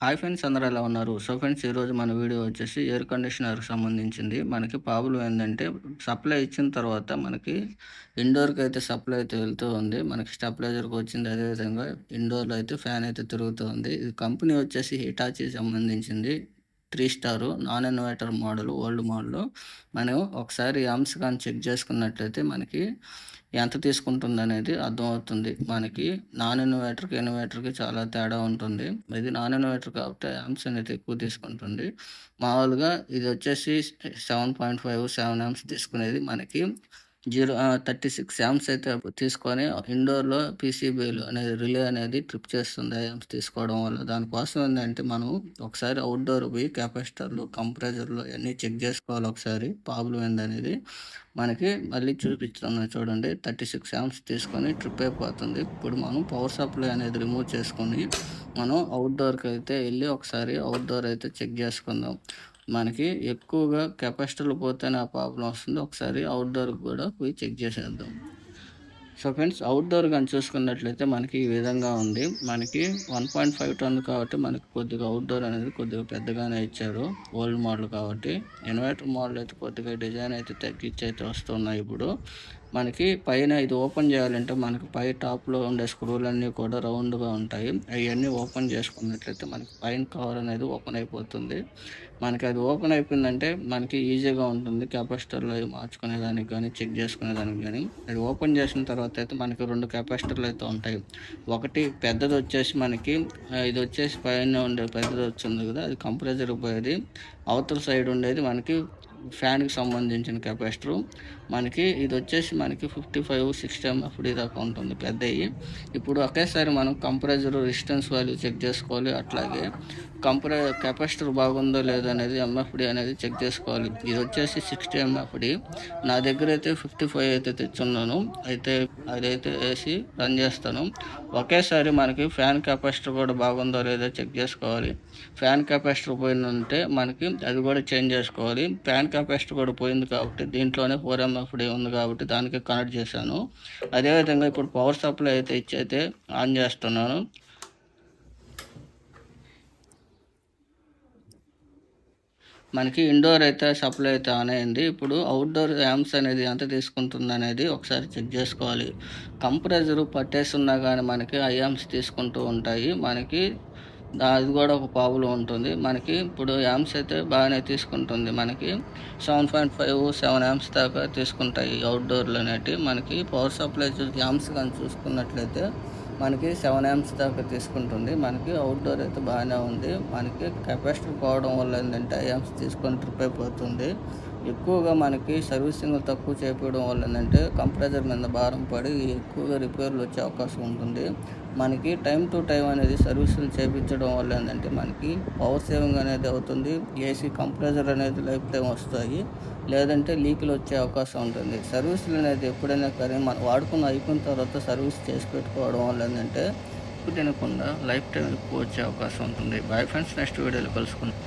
Hi friends, అందరూ ఎలా ఉన్నారు? సో ఫ్రెండ్స్, ఈరోజు మన వీడియో వచ్చేసి ఎయిర్ కండిషనర్‌కి సంబంధించింది. మనకి ప్రాబ్లమ్ ఏందంటే, సప్లై ఇచ్చిన తర్వాత మనకి ఇండోర్‌కి అయితే సప్లై అయితే వెళ్తూ ఉంది. మనకి స్టెబిలైజర్‌కి వచ్చింది. అదేవిధంగా ఇండోర్‌లో అయితే ఫ్యాన్ అయితే తిరుగుతూ ఉంది. ఇది కంపెనీ వచ్చేసి హిటాచీకి సంబంధించింది. 3 star non inverter model, old model. మనం ఒకసారి యామ్స్ కానీ చెక్ చేసుకున్నట్లయితే మనకి ఎంత తీసుకుంటుందనేది అర్థమవుతుంది. మనకి నాన్ ఇన్వర్టర్‌కి, ఇన్వర్టర్‌కి చాలా తేడా ఉంటుంది. ఇది నాన్ ఇన్వర్టర్ కాబట్టి యామ్స్ అనేది ఎక్కువ తీసుకుంటుంది. మామూలుగా ఇది వచ్చేసి 7.5, 7 యామ్స్ తీసుకునేది మనకి 36 యామ్స్ అయితే తీసుకొని ఇండోర్‌లో పీసీబీలు అనేది రిలే అనేది ట్రిప్ చేస్తుంది యామ్స్ తీసుకోవడం వల్ల. దానికోసం ఏందంటే మనం ఒకసారి అవుట్‌డోర్ పోయి కెపాసిటర్లు, కంప్రెసర్లు అయన్నీ చెక్ చేసుకోవాలి ఒకసారి ప్రాబ్లమ్ ఏందనేది. మనకి మళ్ళీ చూపిస్తున్నాను చూడండి. 36 యామ్స్ తీసుకొని ట్రిప్ అయిపోతుంది. ఇప్పుడు మనం పవర్ సప్లై అనేది రిమూవ్ చేసుకొని మనం అవుట్‌డోర్‌కి అయితే ఎళ్లి ఒకసారి అవుట్‌డోర్ అయితే చెక్ చేసుకుందాం. మనకి ఎక్కువగా కెపాసిటర్లు పోతేనే ఆ ప్రాబ్లమ్ వస్తుంది. ఒకసారి అవుట్‌డోర్‌కి కూడా పోయి చెక్ చేసేద్దాం. సో ఫ్రెండ్స్, అవుట్‌డోర్ గాని చూసుకున్నట్లయితే మనకి ఈ విధంగా ఉంది. మనకి 1.5 టన్ కాబట్టి మనకి కొద్దిగా అవుట్‌డోర్ అనేది కొద్దిగా పెద్దగానే ఇచ్చారు. ఓల్డ్ మోడల్ కాబట్టి. ఇన్వర్టర్ మోడల్ అయితే కొద్దిగా డిజైన్ అయితే తగ్గించి అయితే వస్తున్నాయి ఇప్పుడు. మనకి పైన ఇది ఓపెన్ చేయాలంటే మనకి పై టాప్‌లో ఉండే స్క్రూలన్నీ కూడా రౌండ్‌గా ఉంటాయి. అయన్నీ ఓపెన్ చేసుకున్నట్లయితే మనకి పైన కవర్ అనేది ఓపెన్ అయిపోతుంది. మనకి అది ఓపెన్ అయిపోయిందంటే మనకి ఈజీగా ఉంటుంది. కెపాసిటర్లు అవి మార్చుకునేదానికి గానీ, చెక్ చేసుకునేదానికి గానీ. అది ఓపెన్ చేసిన తర్వాత అయితే మనకి 2 కెపాసిటర్లు అయితే ఉంటాయి. ఒకటి పెద్దదొచ్చేసి మనకి ఇదొచ్చేసి పైన ఉండే పెద్దదొచ్చింది కదా! అది కంప్రెసర్‌కి పోయేది. అవతల సైడ్ ఉండేది మనకి ఫ్యాన్‌కి సంబంధించిన కెపాసిటరు. మనకి ఇదొచ్చేసి మనకి 55, 60 ఎంఎఫ్‌డి దాకా ఉంటుంది పెద్దయి. ఇప్పుడు ఒకేసారి మనం కంప్రెసర్ రెసిస్టెన్స్ వాల్యూ చెక్ చేసుకోవాలి. అట్లాగే కెపాసిటర్ బాగుందో లేదో అనేది ఎంఎఫ్‌డి అనేది చెక్ చేసుకోవాలి. ఇదొచ్చేసి 60 ఎంఎఫ్‌డి. నా దగ్గర అయితే 55 అయితే తెచ్చున్నాను. అయితే అదైతే ఏసి రన్ చేస్తాను. ఒకేసారి మనకి ఫ్యాన్ కెపాసిటర్ కూడా బాగుందో లేదో చెక్ చేసుకోవాలి. ఫ్యాన్ కెపాసిటర్ పోయిందంటే మనకి అది కూడా చేంజ్ చేసుకోవాలి. ఫ్యాన్ కెపాసిటర్ కూడా పోయింది కాబట్టి దీంట్లోనే 4 ఎంఎఫ్‌డి ఉంది కాబట్టి దానికి కనెక్ట్ చేశాను. అదేవిధంగా ఇప్పుడు పవర్ సప్లై అయితే ఇచ్చైతే ఆన్ చేస్తున్నాను. మనకి ఇండోర్ అయితే సప్లై అయితే ఆన్ అయింది. ఇప్పుడు అవుట్‌డోర్ యామ్స్ అనేది ఎంత తీసుకుంటుందనేది ఒకసారి చెక్ చేసుకోవాలి. కంప్రెసర్ పట్టేసున్నా గానీ మనకి ఆ యామ్స్ తీసుకుంటూ ఉంటాయి. మనకి అది కూడా ఒక ప్రాబ్లమ్ ఉంటుంది. మనకి ఇప్పుడు యామ్స్ అయితే బాగానే తీసుకుంటుంది. మనకి 7.5, 7 యామ్స్ దాకా తీసుకుంటాయి అవుట్‌డోర్‌లు అనేటివి. మనకి పవర్ సప్లై యామ్స్ గాని చూసుకున్నట్లయితే మనకి 7 యామ్స్ దాకా తీసుకుంటుంది. మనకి అవుట్‌డోర్ అయితే బాగానే ఉంది. మనకి కెపాసిటర్ పోవడం వల్ల ఏందంటే యామ్స్ తీసుకొని ట్రిప్ అయిపోతుంది. ఎక్కువగా మనకి సర్వీసింగ్‌లు తక్కువ చేపియడం వల్ల ఏందంటే కంప్రెసర్ మీద భారం పడి ఎక్కువగా రిపేర్లు వచ్చే అవకాశం ఉంటుంది. మనకి టైమ్ టు టైమ్ అనేది సర్వీసులు చేపించడం వల్ల ఏందంటే మనకి పవర్ సేవింగ్ అనేది అవుతుంది. ఏసీ కంప్రెసర్ అనేది లైఫ్ టైమ్ వస్తాయి. లేదంటే లీకులు వచ్చే అవకాశం ఉంటుంది. సర్వీసులు అనేది ఎప్పుడైనా కానీ మనం వాడుకుని అయిపోయిన తర్వాత సర్వీస్ చేసి పెట్టుకోవడం వల్ల ఏందంటే తినకుండా లైఫ్ టైం ఎక్కువ వచ్చే అవకాశం ఉంటుంది. బై ఫ్రెండ్స్, నెక్స్ట్ వీడియోలో కలుసుకుందాం.